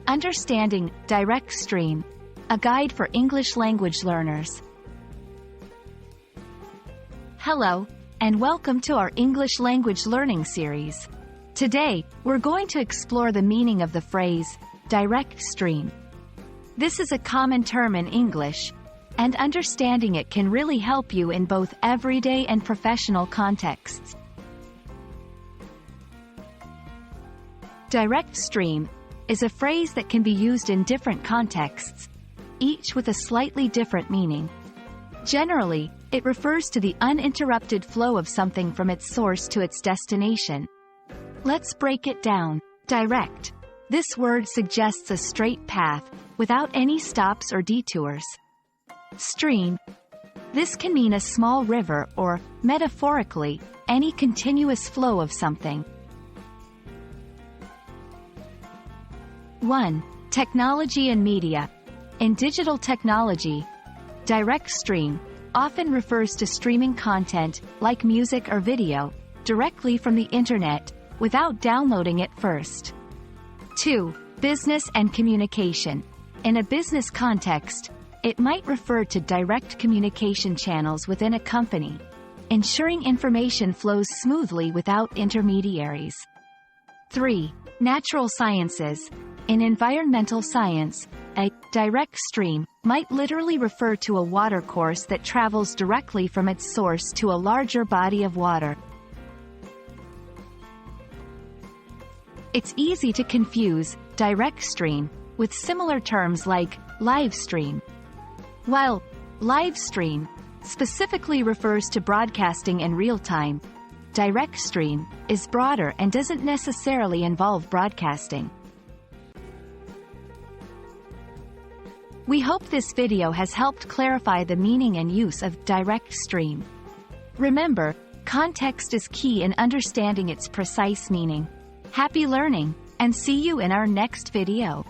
Understanding direct stream, a guide for English language learners. Hello, and welcome to our English language learning series. Today, we're going to explore the meaning of the phrase, direct stream. This is a common term in English, and understanding it can really help you in both everyday and professional contexts. Direct stream is a phrase that can be used in different contexts, each with a slightly different meaning. Generally, it refers to the uninterrupted flow of something from its source to its destination. Let's break it down. Direct. This word suggests a straight path, without any stops or detours. Stream. This can mean a small river or, metaphorically, any continuous flow of something. 1. Technology and media. In digital technology, direct stream often refers to streaming content, like music or video, directly from the internet, without downloading it first. 2. Business and communication. In a business context, it might refer to direct communication channels within a company, ensuring information flows smoothly without intermediaries. 3. Natural sciences. In environmental science, a direct stream might literally refer to a watercourse that travels directly from its source to a larger body of water. It's easy to confuse direct stream with similar terms like live stream. While live stream specifically refers to broadcasting in real time, direct stream is broader and doesn't necessarily involve broadcasting. We hope this video has helped clarify the meaning and use of direct stream. Remember, context is key in understanding its precise meaning. Happy learning, and see you in our next video.